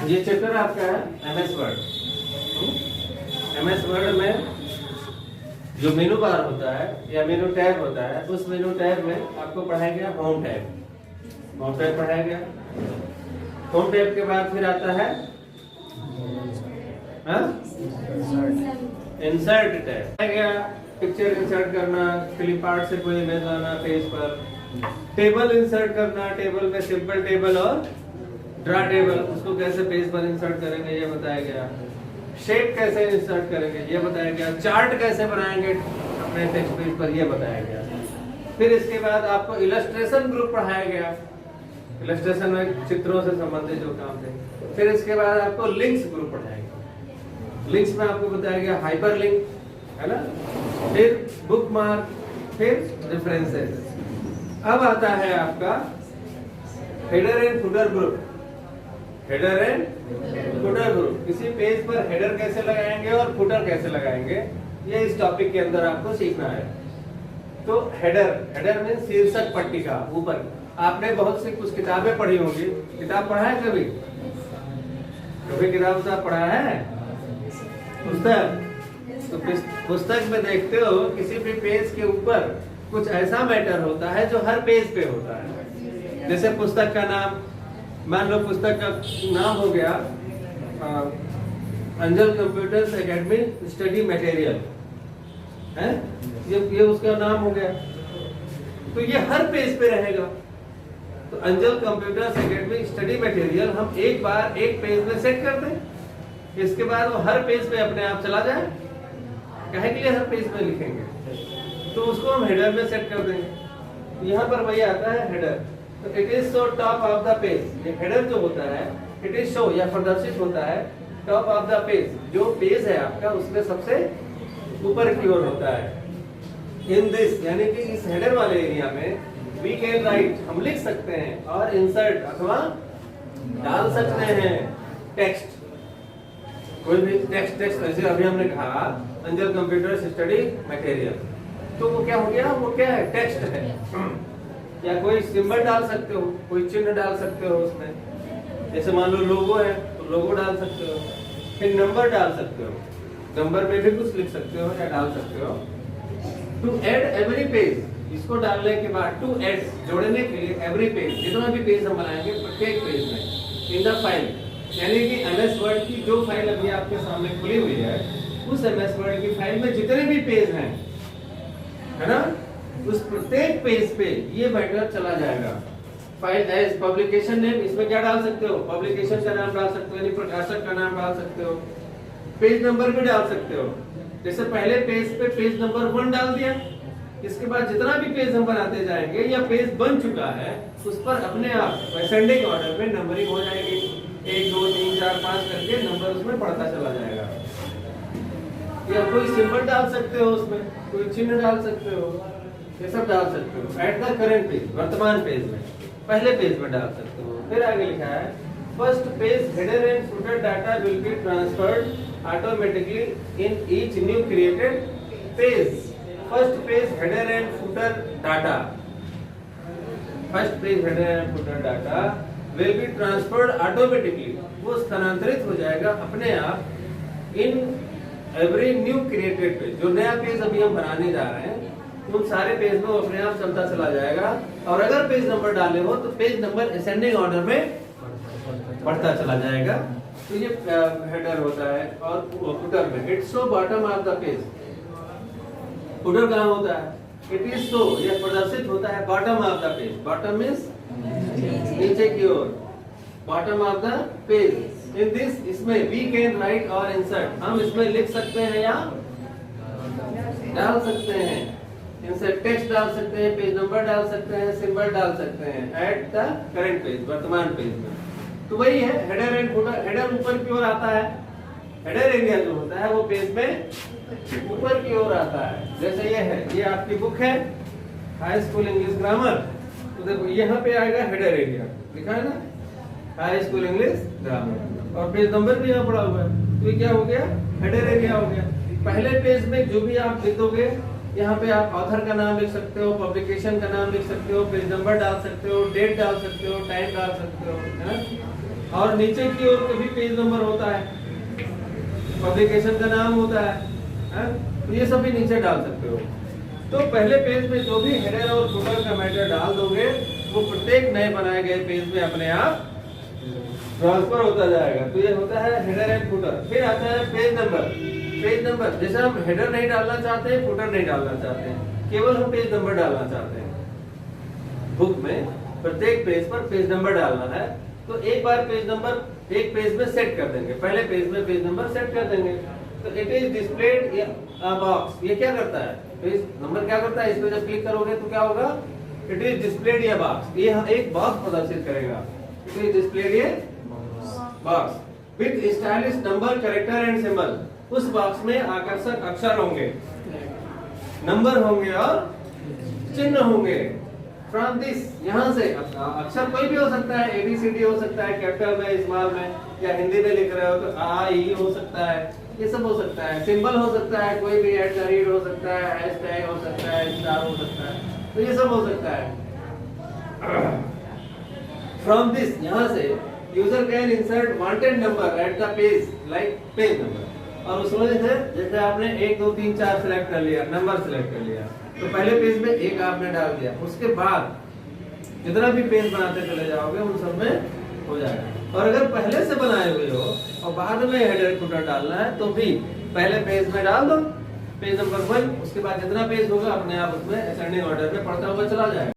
ये चैप्टर आपका है एमएस वर्ड। एमएस वर्ड में जो मेनू बार होता है या मेनू टैब होता है, उस मेनू टैब में आपको पढ़ाया गया होम टैब। होम टैब पढ़ाया गया। होम टैब के बाद फिर आता है इंसर्ट टैब। गया पिक्चर इंसर्ट करना, क्लिप आर्ट से कोई इमेज लाना पेज पर, टेबल इंसर्ट करना, टेबल में सिंपल टेबल और ड्रा टेबल, उसको कैसे पेज पर इंसर्ट करेंगे ये बताया गया। शेप कैसे इंसर्ट करेंगे ये बताया गया। चार्ट कैसे बनाएंगे अपने टेक्स्ट पेज पर ये बताया गया। फिर इसके बाद आपको इलस्ट्रेशन ग्रुप पढ़ाया गया। इलस्ट्रेशन में चित्रों से संबंधित जो काम थे। फिर इसके बाद आपको लिंक्स ग्रुप पढ़ाया गया। लिंक्स में आपको बताया गया हाइपर लिंक, है ना, फिर बुक मार्क, फिर रेफरेंसेस। अब आता है आपका header and footer group. Header and footer group, किसी पेज पर हेडर कैसे लगाएंगे और फुटर कैसे लगाएंगे ये इस टॉपिक के अंदर आपको सीखना है। तो हेडर मीन्स शीर्षक पट्टिका ऊपर। आपने बहुत सी कुछ किताबें पढ़ी होंगी। किताब पढ़ा है कभी? कभी किताब पढ़ा है? पुस्तक? तो पुस्तक में देखते हो किसी भी पेज के ऊपर कुछ ऐसा मैटर होता है जो हर पेज पे होता है। जैसे पुस्तक का नाम, मान लो पुस्तक का नाम हो गया अंजल कंप्यूटर्स एकेडमी स्टडी मटेरियल, है ये उसका नाम हो गया। तो ये हर पेज पे रहेगा। तो अंजल कंप्यूटर्स एकेडमी स्टडी मटेरियल हम एक बार एक पेज में सेट कर दें, इसके बाद वो हर पेज पे अपने आप चला जाए। कहे के लिए हर पेज में लिखेंगे तो उसको हम हेडर में सेट कर देंगे। यहाँ पर वही आता है हेडर। तो it is show top of the page. ये हेडर जो होता है इट इज शो या प्रदर्शित होता है टॉप ऑफ द पेज। जो पेज है आपका उसमें सबसे ऊपर की ओर होता है। इन दिस यानी कि इस हेडर वाले एरिया में वी कैन राइट, हम लिख सकते हैं, और इंसर्ट अथवा डाल सकते हैं टेक्स्ट, कोई भी टेक्स्ट। जैसे अभी हमने कहा अंजल कंप्यूटर स्टडी मटेरियल, तो वो क्या हो गया? वो क्या है? टेक्स्ट है। या कोई सिंबल डाल सकते हो, कोई चिन्ह डाल सकते हो उसमें। जैसे मान लो लोगो है तो लोगो डाल सकते हो। फिर नंबर डाल सकते हो, नंबर में भी कुछ लिख सकते हो या डाल सकते हो। टू ऐड एवरी पेज, इसको डालने के बाद टू ऐड जोड़ने के लिए एवरी पेज, जितना भी पेज हम बनाएंगे प्रत्येक पेज में इन द फाइल, यानी कि एमएस वर्ड की जो फाइल अभी आपके सामने खुली हुई है उस एमएस वर्ड की फाइल में जितने भी पेज हैं, है ना, उस प्रत्येक पेज पे ये मैटर चला जाएगा। फाइल एज पब्लिकेशन नेम, इसमें क्या डाल सकते हो? पब्लिकेशन का नाम डाल सकते हो, यानी प्रकाशक का नाम डाल सकते हो। पेज नंबर भी डाल सकते हो। जैसे पहले पेज पे पेज नंबर 1 डाल दिया, इसके बाद जितना भी पेज हम बनाते जाएंगे या पेज बन चुका है उस पर अपने आप असेंडिंग ऑर्डर में नंबरिंग हो जाएगी। 1 2 3 4 5 करके नंबर उसमें बढ़ता चला जाएगा। या कोई सिंबल डाल सकते हो, उसमें कोई चिन्ह डाल सकते हो, ये सब डाल सकते हो। एट द करेंट पेज, वर्तमान पेज में, पहले पेज में डाल सकते हो। फिर आगे लिखा है first page header and footer data will be transferred automatically in each new created page. First page header and footer data, first page header and footer data will be transferred automatically, वो स्थानांतरित हो जाएगा अपने आप in every new created page. जो नया page अभी हम बनाने जा रहे हैं उन सारे पेज में वो अपने आप चलता चला जाएगा। और अगर पेज नंबर डाले हो तो पेज नंबर असेंडिंग ऑर्डर में बढ़ता चला जाएगा। तो ये हेडर होता है। और फुटर में it's show bottom of the page. Footer कहाँ होता है? इट इज शो, ये प्रदर्शित होता है bottom of the page. Bottom means नीचे की ओर, bottom of the page. In this, इसमें वी कैन राइट और इंसर्ट, हम इसमें लिख सकते हैं या डाल सकते हैं। इंसर्ट टेक्स्ट डाल सकते हैं, पेज नंबर डाल सकते हैं, सिंबल डाल सकते हैं एट द करंट पेज, वर्तमान पेज में। तो वही है हेडर एंड फुटर। हेडर ऊपर की ओर आता है, हेडर एरिया जो होता है वो पेज में ऊपर की ओर आता है। जैसे ये है, ये आपकी बुक है हाई स्कूल इंग्लिश ग्रामर, तो देखो यहाँ पे आएगा हेडर एरिया, लिखा है ना हाई स्कूल इंग्लिश ग्रामर, और पेज नंबर भी यहाँ पड़ा हुआ है। तो ये क्या हो गया? हेडर एरिया हो गया। पहले पेज में जो भी आप लिख दोगे, यहाँ पे आप ऑथर का नाम लिख सकते हो, पब्लिकेशन का नाम लिख सकते हो, पेज नंबर डाल सकते हो, डेट डाल सकते हो, टाइम डाल सकते हो, है ना। और नीचे की ओर कभी पेज नंबर होता है, पब्लिकेशन का नाम होता है? तो ये सब भी नीचे डाल सकते हो। तो पहले पेज में जो भी हेडर और फुटर का मैटर डाल दोगे वो प्रत्येक नए बनाए गए पेज में अपने आप ट्रांसफर होता जाएगा। तो ये होता है हेडर एंड फुटर। फिर आता है पेज नंबर। पेज नंबर जैसे हम हेडर नहीं डालना चाहते हैं, फुटर नहीं डालना चाहते हैं, केवल हम पेज नंबर डालना चाहते हैं। बुक में प्रत्येक पेज पर पेज नंबर डालना है, तो एक बार पेज नंबर एक पेज में सेट कर देंगे, पहले पेज में पेज नंबर सेट कर देंगे। तो इट इज डिस्प्लेड बॉक्स। ये क्या करता है? पेज नंबर क्या करता है? इस पे जब क्लिक करोगे तो क्या होगा? इट इज डिस्प्लेड या बॉक्स, ये एक बॉक्स प्रदर्शित करेगा। इट इज डिस्प्लेड ये box with stylish number, character and symbol. उस बॉक्स में आकर्षक अक्षर होंगे, नंबर होंगे और चिन्ह होंगे। फ्रॉम दिस, यहाँ से अक्षर कोई भी हो सकता है, ABCD हो सकता है, कैपिटल में, स्मॉल में, या हिंदी में लिख रहे हो तो I हो सकता है, ये सब हो सकता है। सिंबल हो सकता है, कोई भी @ हो सकता है, हैशटैग हो सकता है, स्टार हो सकता है, तो ये सब हो सकता है। फ्रॉम दिस, यहाँ से user can insert wanted number at the page, like page number. और उसमें से जैसे आपने 1 2 3 4 सिलेक्ट कर लिया, नंबर सिलेक्ट कर लिया, तो पहले पेज में एक आपने डाल दिया, उसके बाद जितना भी पेज बनाते चले जाओगे उन सब में हो जाएगा। और अगर पहले से बनाए हुए हो और बाद में हेडर फुटर डालना है तो भी पहले पेज में डाल दो पेज नंबर 1, उसके बाद जितना पेज होगा अपने आप उसमें असेंडिंग ऑर्डर में पढ़ता हुआ चला जाएगा।